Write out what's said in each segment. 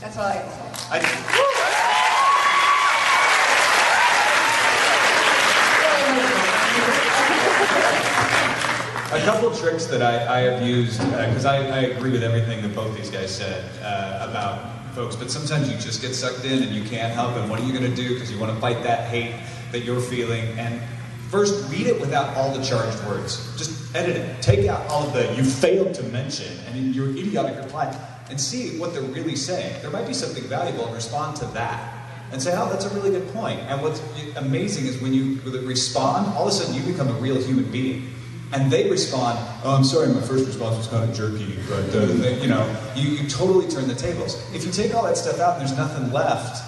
That's all I can say. A couple tricks that I have used, because I agree with everything that both these guys said about folks, but sometimes you just get sucked in and you can't help, and what are you going to do because you want to fight that hate that you're feeling? And first, read it without all the charged words. Just edit it. Take out all of the "you failed to mention" and in your idiotic reply, and see what they're really saying. There might be something valuable, and respond to that. And say, oh, that's a really good point. And what's amazing is when you respond, all of a sudden you become a real human being. And they respond, oh, I'm sorry, my first response was kind of jerky, but, you totally turn the tables. If you take all that stuff out and there's nothing left,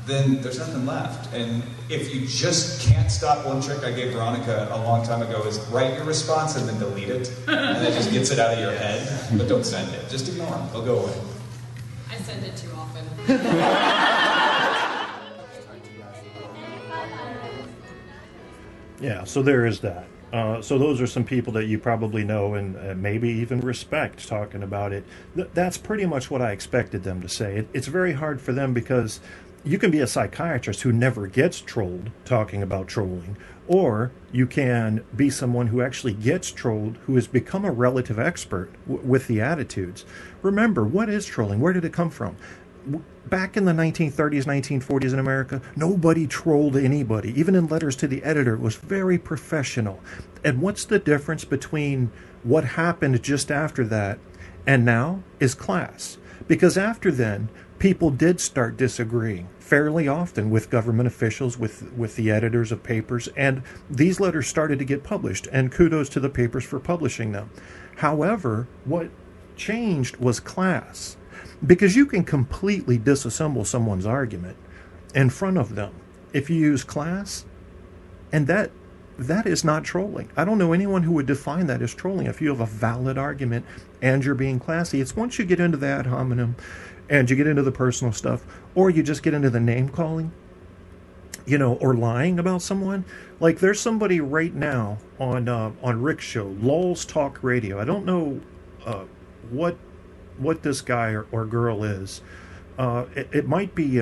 then there's nothing left. And if you just can't stop, one trick I gave Veronica a long time ago is write your response and then delete it. And that just gets it out of your head. But don't send it. Just ignore them. They'll go away. I send it too often. Yeah, so there is that. So those are some people that you probably know and maybe even respect talking about it. That's pretty much what I expected them to say. It's very hard for them because you can be a psychiatrist who never gets trolled talking about trolling, or you can be someone who actually gets trolled, who has become a relative expert with the attitudes. Remember, what is trolling? Where did it come from? Back in the 1930s, 1940s in America, nobody trolled anybody. Even in letters to the editor, it was very professional. And what's the difference between what happened just after that and now is class. Because after then, people did start disagreeing fairly often with government officials, with the editors of papers, and these letters started to get published, and kudos to the papers for publishing them. However, what changed was class. Because you can completely disassemble someone's argument in front of them if you use class, and that is not trolling. I don't know anyone who would define that as trolling. If you have a valid argument and you're being classy, it's once you get into the ad hominem and you get into the personal stuff, or you just get into the name calling, or lying about someone. Like there's somebody right now on Rick's show, Lulz Talk Radio. I don't know what this guy or girl is. It might be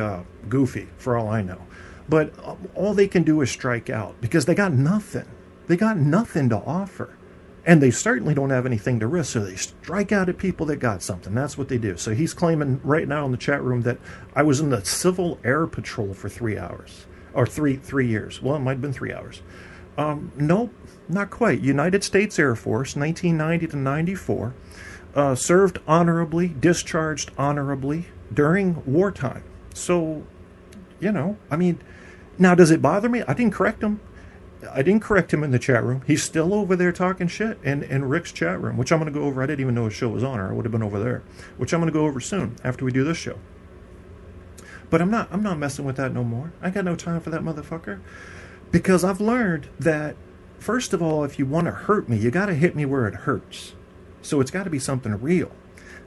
Goofy, for all I know. But all they can do is strike out because they got nothing. They got nothing to offer. And they certainly don't have anything to risk, so they strike out at people that got something. That's what they do. So he's claiming right now in the chat room that I was in the Civil Air Patrol for 3 hours. Or three years. Well, it might have been 3 hours. Nope, not quite. United States Air Force, 1990 to 94. Served honorably, discharged honorably during wartime. So, now does it bother me? I didn't correct him. I didn't correct him in the chat room. He's still over there talking shit in Rick's chat room, which I'm going to go over. I didn't even know his show was on, or I would have been over there, which I'm going to go over soon after we do this show. But I'm not messing with that no more. I got no time for that motherfucker. Because I've learned that, first of all, if you want to hurt me, you got to hit me where it hurts. So it's got to be something real.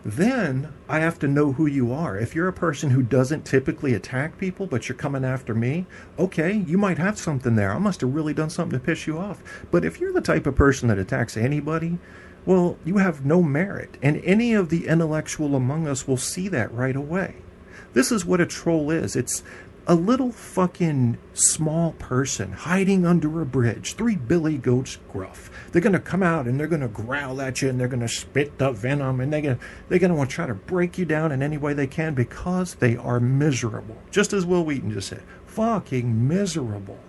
Then I have to know who you are. If you're a person who doesn't typically attack people, but you're coming after me, okay, you might have something there. I must have really done something to piss you off. But if you're the type of person that attacks anybody, well, you have no merit. And any of the intellectual among us will see that right away. This is what a troll is. It's a little fucking small person hiding under a bridge, 3 billy goats gruff. They're going to come out and they're going to growl at you and they're going to spit the venom and they're going to want to try to break you down in any way they can because they are miserable. Just as Will Wheaton just said, fucking miserable.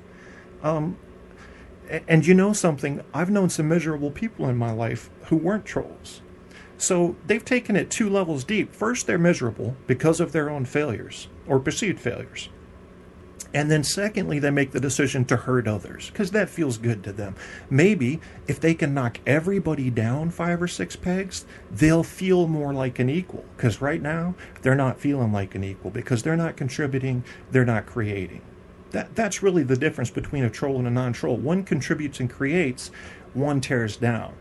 And you know something? I've known some miserable people in my life who weren't trolls. So they've taken it 2 levels deep. First, they're miserable because of their own failures or perceived failures. And then secondly, they make the decision to hurt others because that feels good to them. Maybe if they can knock everybody down 5 or 6 pegs, they'll feel more like an equal. Because right now, they're not feeling like an equal because they're not contributing, they're not creating. That's really the difference between a troll and a non-troll. One contributes and creates, one tears down.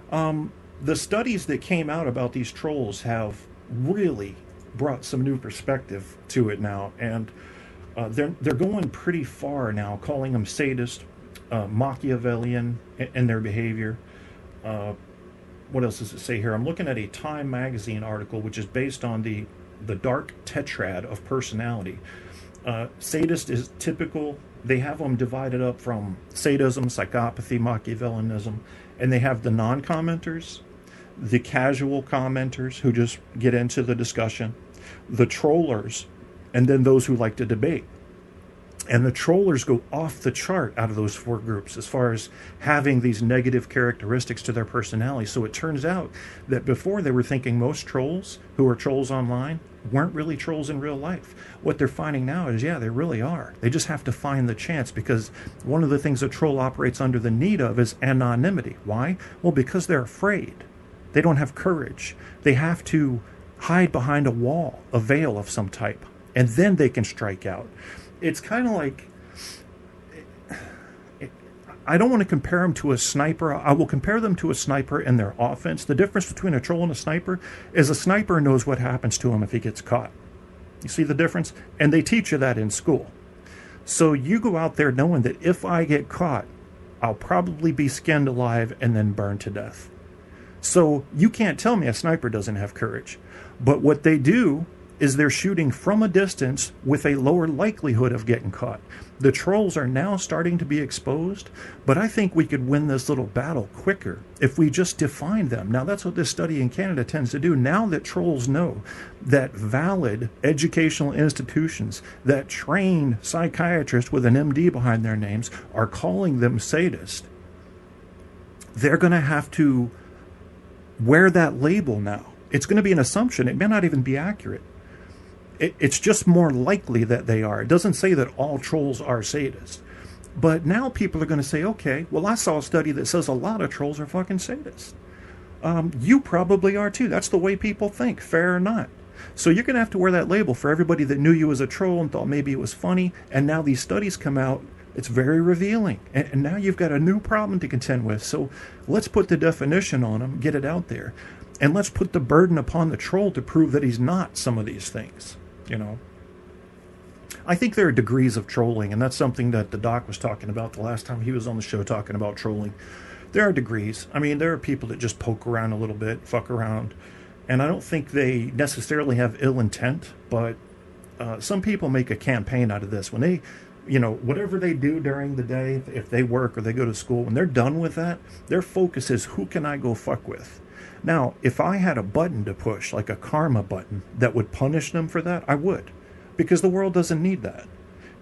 The studies that came out about these trolls have really brought some new perspective to it now, and they're going pretty far now, calling them sadist, Machiavellian in their behavior. What else does it say here? I'm looking at a Time magazine article, which is based on the the dark tetrad of personality. Sadist is typical. They have them divided up from sadism, psychopathy, Machiavellianism, and they have the non-commenters, the casual commenters who just get into the discussion, the trollers, and then those who like to debate. And the trollers go off the chart out of those four groups as far as having these negative characteristics to their personality. So it turns out that before they were thinking most trolls who are trolls online weren't really trolls in real life. What they're finding now is, yeah, they really are. They just have to find the chance, because one of the things a troll operates under the need of is anonymity. Why? Well, because they're afraid. They don't have courage. They have to hide behind a wall, a veil of some type, and then they can strike out. It's kind of like, I don't want to compare them to a sniper. I will compare them to a sniper and their offense. The difference between a troll and a sniper is a sniper knows what happens to him if he gets caught. You see the difference? And they teach you that in school. So you go out there knowing that if I get caught, I'll probably be skinned alive and then burned to death. So you can't tell me a sniper doesn't have courage. But what they do is they're shooting from a distance with a lower likelihood of getting caught. The trolls are now starting to be exposed, but I think we could win this little battle quicker if we just define them. Now, that's what this study in Canada tends to do. Now that trolls know that valid educational institutions that train psychiatrists with an MD behind their names are calling them sadist, they're going to have to wear that label now. It's going to be an assumption. It may not even be accurate. It's just more likely that they are. It doesn't say that all trolls are sadists. But now people are going to say, okay, well, I saw a study that says a lot of trolls are fucking sadists. You probably are too. That's the way people think, fair or not. So you're going to have to wear that label for everybody that knew you as a troll and thought maybe it was funny. And now these studies come out. It's very revealing. And now you've got a new problem to contend with. So let's put the definition on them, get it out there. And let's put the burden upon the troll to prove that he's not some of these things. You know, I think there are degrees of trolling, and that's something that the doc was talking about the last time he was on the show talking about trolling. There are degrees. I mean, there are people that just poke around a little bit, fuck around, and I don't think they necessarily have ill intent, but some people make a campaign out of this. When they, you know, whatever they do during the day, if they work or they go to school, when they're done with that, their focus is, who can I go fuck with? Now, if I had a button to push, like a karma button, that would punish them for that, I would. Because the world doesn't need that.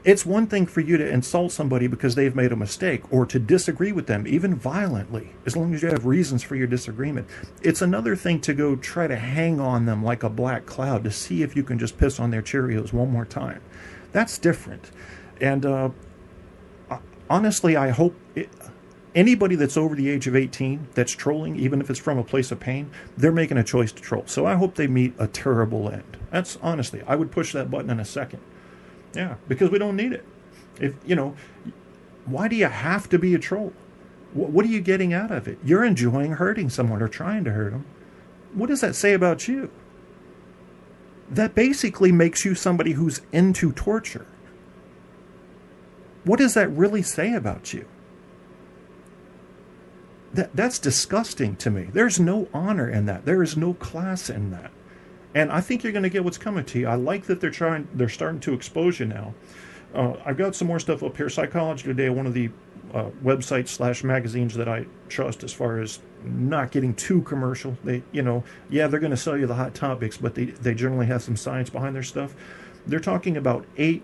It's one thing for you to insult somebody because they've made a mistake, or to disagree with them, even violently, as long as you have reasons for your disagreement. It's another thing to go try to hang on them like a black cloud to see if you can just piss on their Cheerios one more time. That's different. And honestly, I hope anybody that's over the age of 18 that's trolling, even if it's from a place of pain, they're making a choice to troll. So I hope they meet a terrible end. That's honestly, I would push that button in a second. Yeah, because we don't need it. If you know, why do you have to be a troll? What are you getting out of it? You're enjoying hurting someone or trying to hurt them. What does that say about you? That basically makes you somebody who's into torture. What does that really say about you? That's disgusting to me. There's no honor in that. There is no class in that. And I think you're going to get what's coming to you. I like that they're starting to expose you now. I've got some more stuff up here. Psychology Today, one of the websites / magazines that I trust as far as not getting too commercial. They, you know, yeah, they're going to sell you the hot topics, but they generally have some science behind their stuff. They're talking about 8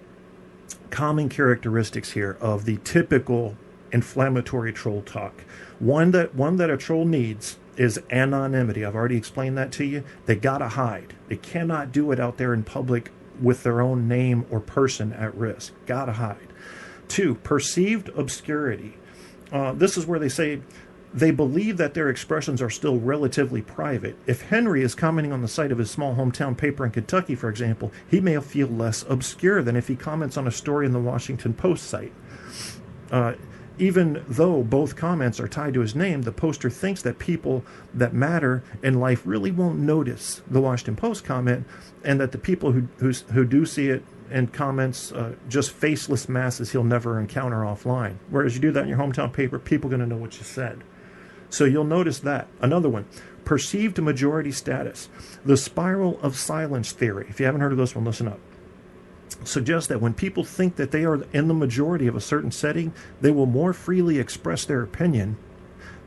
common characteristics here of the typical inflammatory troll talk. One that a troll needs is anonymity. I've already explained that to you. They gotta hide. They cannot do it out there in public with their own name or person at risk. Gotta hide. 2, perceived obscurity. This is where they say they believe that their expressions are still relatively private. If Henry is commenting on the site of his small hometown paper in Kentucky, for example, he may feel less obscure than if he comments on a story in the Washington Post site. Even though both comments are tied to his name, the poster thinks that people that matter in life really won't notice the Washington Post comment, and that the people who do see it and comments just faceless masses he'll never encounter offline. Whereas you do that in your hometown paper, people are going to know what you said. So you'll notice that. Another one, Perceived majority status. The spiral of silence theory, if you haven't heard of this one, listen up, suggests that when people think that they are in the majority of a certain setting, they will more freely express their opinion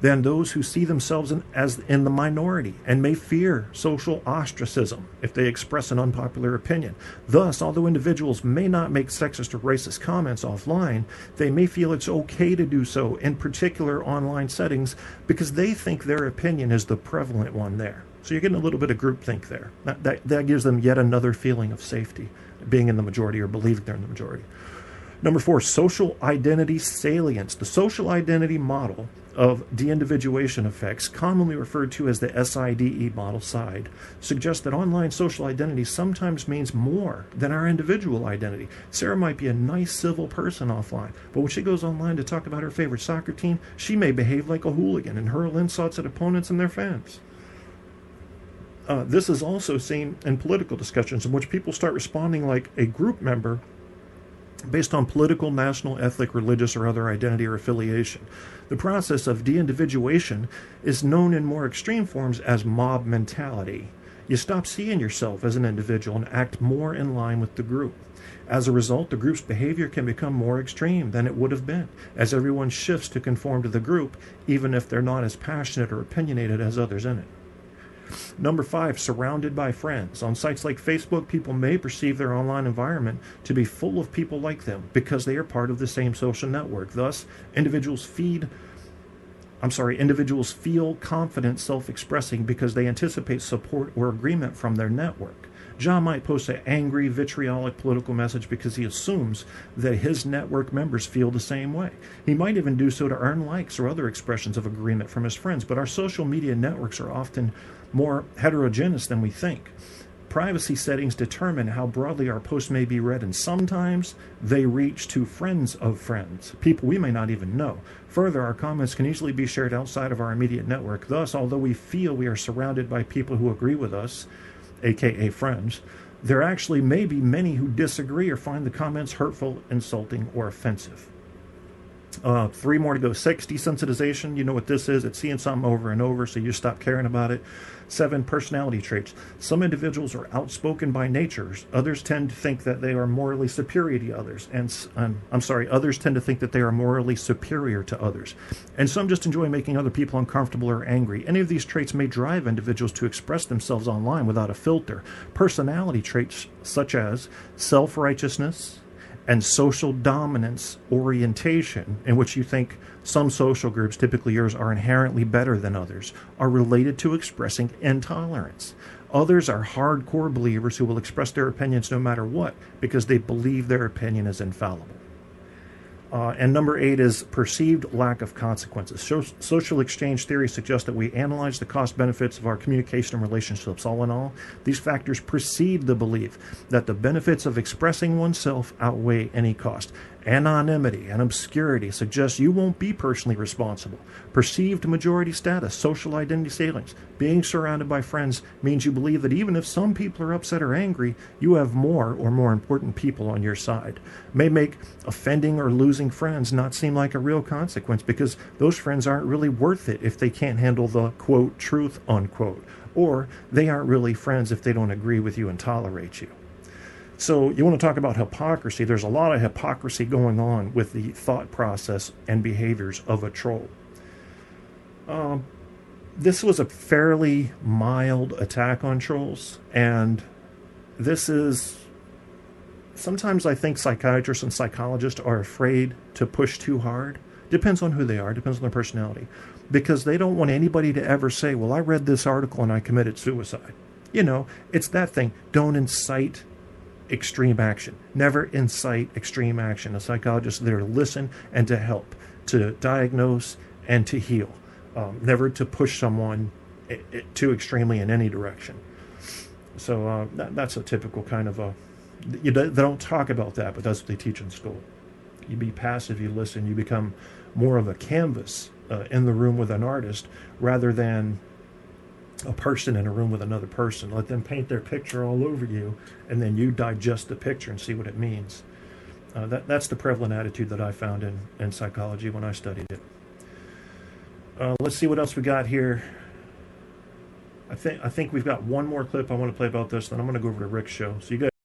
than those who see themselves as in the minority and may fear social ostracism if they express an unpopular opinion. Thus, although individuals may not make sexist or racist comments offline, they may feel it's okay to do so in particular online settings because they think their opinion is the prevalent one there. So you're getting a little bit of groupthink there. That gives them yet another feeling of safety, being in the majority or believing they're in the majority. Number 4, social identity salience. The social identity model of de-individuation effects, commonly referred to as the SIDE model side, suggests that online social identity sometimes means more than our individual identity. Sarah might be a nice civil person offline, but when she goes online to talk about her favorite soccer team, she may behave like a hooligan and hurl insults at opponents and their fans. This is also seen in political discussions in which people start responding like a group member based on political, national, ethnic, religious, or other identity or affiliation. The process of de-individuation is known in more extreme forms as mob mentality. You stop seeing yourself as an individual and act more in line with the group. As a result, the group's behavior can become more extreme than it would have been, as everyone shifts to conform to the group, even if they're not as passionate or opinionated as others in it. Number 5, surrounded by friends. On sites like Facebook, people may perceive their online environment to be full of people like them because they are part of the same social network. Thus, individuals feel confident self-expressing because they anticipate support or agreement from their network. John might post an angry, vitriolic political message because he assumes that his network members feel the same way. He might even do so to earn likes or other expressions of agreement from his friends, but our social media networks are often more heterogeneous than we think. Privacy settings determine how broadly our posts may be read, and sometimes they reach to friends of friends, people we may not even know. Further, our comments can easily be shared outside of our immediate network. Thus, although we feel we are surrounded by people who agree with us, aka friends, there actually may be many who disagree or find the comments hurtful, insulting, or offensive. 3 more to go. 6, desensitization. You know what this is. It's seeing something over and over, so you stop caring about it. 7, personality traits. Some individuals are outspoken by nature. Others tend to think that they are morally superior to others. Others tend to think that they are morally superior to others. And some just enjoy making other people uncomfortable or angry. Any of these traits may drive individuals to express themselves online without a filter. Personality traits such as self-righteousness and social dominance orientation, in which you think some social groups, typically yours, are inherently better than others, are related to expressing intolerance. Others are hardcore believers who will express their opinions no matter what because they believe their opinion is infallible. And number 8 is perceived lack of consequences. Social exchange theory suggests that we analyze the cost benefits of our communication and relationships. All in all, these factors precede the belief that the benefits of expressing oneself outweigh any cost. Anonymity and obscurity suggests you won't be personally responsible. Perceived majority status, social identity salience, being surrounded by friends means you believe that even if some people are upset or angry, you have more or more important people on your side. May make offending or losing friends not seem like a real consequence because those friends aren't really worth it if they can't handle the, quote, truth, unquote, or they aren't really friends if they don't agree with you and tolerate you. So you want to talk about hypocrisy. There's a lot of hypocrisy going on with the thought process and behaviors of a troll. This was a fairly mild attack on trolls, and this is... Sometimes I think psychiatrists and psychologists are afraid to push too hard. Depends on who they are, depends on their personality. Because they don't want anybody to ever say, well, I read this article and I committed suicide. You know, it's that thing. Don't incite extreme action. Never incite extreme action. A psychologist is there to listen and to help, to diagnose and to heal. Never to push someone too extremely in any direction. So that's a typical kind of a... They don't talk about that, but that's what they teach in school. You be passive, you listen, you become more of a canvas in the room with an artist rather than a person in a room with another person. Let them paint their picture all over you, and then you digest the picture and see what it means. That's the prevalent attitude that I found in psychology when I studied it. Let's see what else we got here. I think we've got one more clip I want to play about this, then I'm going to go over to Rick's show. So you guys.